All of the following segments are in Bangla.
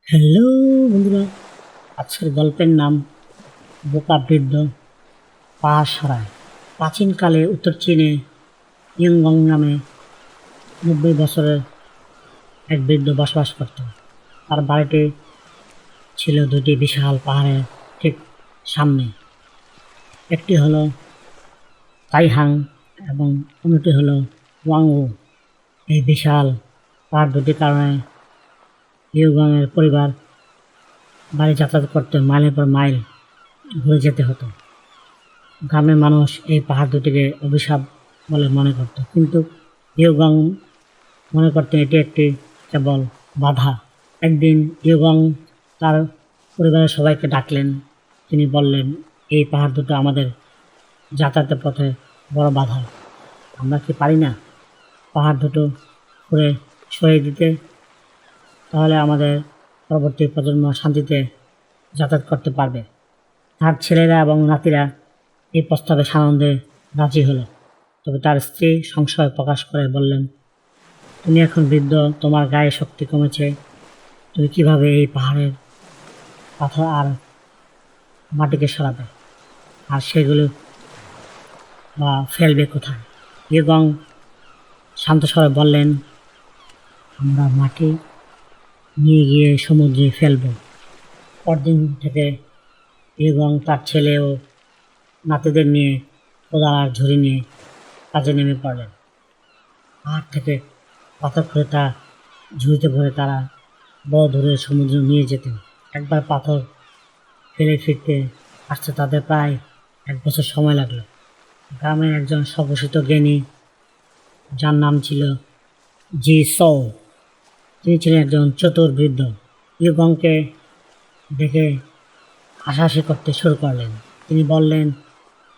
হ্যালো বন্ধুরা, আজকের গল্পের নাম বোকা বৃদ্ধ পাহাড় সরায়। প্রাচীনকালে উত্তর চীনে ইয়ংগং নামে 90 বছরের এক বৃদ্ধ বসবাস করত। তার বাড়িটি ছিল দুটি বিশাল পাহাড়ের ঠিক সামনে। একটি হলো তাইহাং এবং অন্যটি হলো ওয়াংউ। এই বিশাল পাহাড় দুটির কারণে ইয়ংগংয়ের পরিবার বাড়ি যাতায়াত করতে মাইলের পর মাইল ঘুরে যেতে হতো। গ্রামের মানুষ এই পাহাড় দুটিকে অভিশাপ বলে মনে করত, কিন্তু ইয়গং মনে করতেন এটি একটি কেবল বাধা। একদিন ইয়গং তার পরিবারের সবাইকে ডাকলেন। তিনি বললেন, এই পাহাড় দুটো আমাদের যাতায়াতের পথে বড় বাধা। আমরা কি পারি না পাহাড় দুটো ঘুরে সরিয়ে দিতে? তাহলে আমাদের পরবর্তী প্রজন্ম শান্তিতে যাতায়াত করতে পারবে। তার ছেলেরা এবং নাতিরা এই প্রস্তাবে সানন্দে রাজি হলো। তবে তার স্ত্রী সংশয় প্রকাশ করে বললেন, তুমি এখন বৃদ্ধ, তোমার গায়ে শক্তি কমেছে, তুমি কিভাবে এই পাহাড়ের পাথর আর মাটিকে সরাবে, আর সেগুলো বা ফেলবে কোথায়? ইয়গং শান্ত স্বরে বললেন, আমরা মাটি নিয়ে গিয়ে সমুদ্রে ফেলব। পরদিন থেকে ইয়গং তার ছেলে ও নাতিদের নিয়ে কোদাল আর ঝুড়ি নিয়ে কাজে নেমে পড়লেন। পাহাড় থেকে পাথর খুঁড়ে তা ঝুড়িতে ভরে তারা বড় দূরে সমুদ্রে নিয়ে যেতেন। একবার পাথর ফেলে ফিরতে আসতে তাদের প্রায় 1 বছর সময় লাগলো। গ্রামের একজন স্বঘোষিত জ্ঞানী, যার নাম ছিল জি সৌ, তিনি ছিলেন একজন চতুর বৃদ্ধ। ইয়গংকে দেখে হাসাহাসি করতে শুরু করলেন। তিনি বললেন,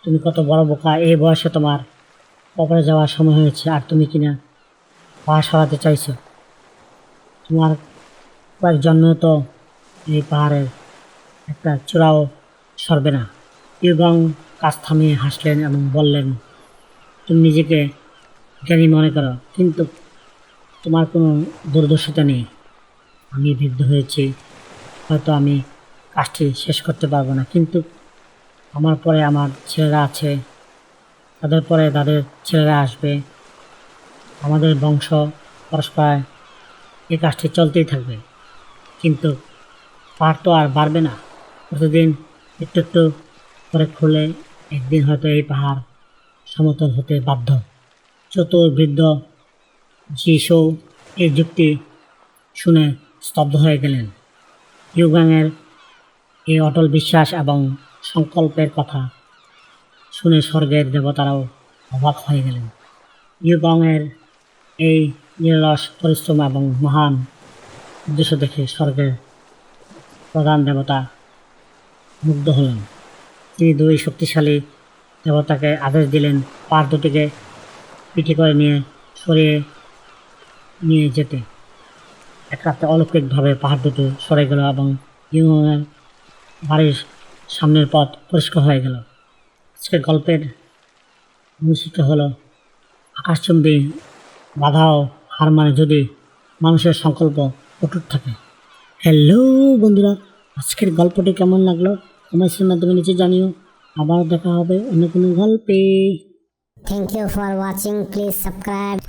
তুমি কত বড় বোকা, এই বয়সে তোমার কবরে যাওয়ার সময় হয়েছে, আর তুমি কিনা পাহাড় সরাতে চাইছো? তোমার কয়েক জন্মেও তো এই পাহাড়ের একটা চূড়াও সরবে না। ইয়গং কাজ থামিয়ে হাসলেন এবং বললেন, তুমি নিজেকে জ্ঞানী মনে করো, কিন্তু তোমার কোনো দূরদর্শিতা নেই। আমি বৃদ্ধ হয়েছি, হয়তো আমি কাজটি শেষ করতে পারবো না, কিন্তু আমার পরে আমার ছেলেরা আছে, তাদের পরে তাদের ছেলেরা আসবে। আমাদের বংশ পরস্পর এই কাজটি চলতেই থাকবে। কিন্তু পাহাড় তো আর বাড়বে না। প্রতিদিন একটু একটু করে খুলে একদিন হয়তো এই পাহাড় সমতল হতে বাধ্য। চতুর বৃদ্ধ যিশু এই যুক্তি শুনে স্তব্ধ হয়ে গেলেন। ইয়গংয়ের এই অটল বিশ্বাস এবং সংকল্পের কথা শুনে স্বর্গের দেবতারাও অবাক হয়ে গেলেন। ইয়গংয়ের এই নিরলস পরিশ্রম এবং মহান উদ্দেশ্য দেখে স্বর্গের প্রধান দেবতা মুগ্ধ হলেন। তিনি দুই শক্তিশালী দেবতাকে আদেশ দিলেন পাহাড় দুটিকে পিঠে করে নিয়ে সরিয়ে নিয়ে যেতে। এক রাতে অলৌকিকভাবে পাহাড় দুটি সরে গেল এবং ইয়গংয়ের বাড়ির সামনের পথ পরিষ্কার হয়ে গেল। আজকের গল্পের মূল শিক্ষা হলো, আকাশচুম্বী বাধাও হার মানে যদি মানুষের সংকল্প অটুট থাকে। হ্যালো বন্ধুরা, আজকের গল্পটি কেমন লাগলো কমেন্টের মাধ্যমে নিচে জানিও। আবার দেখা হবে অন্য কোনো গল্পে। Thank you for watching. Please subscribe.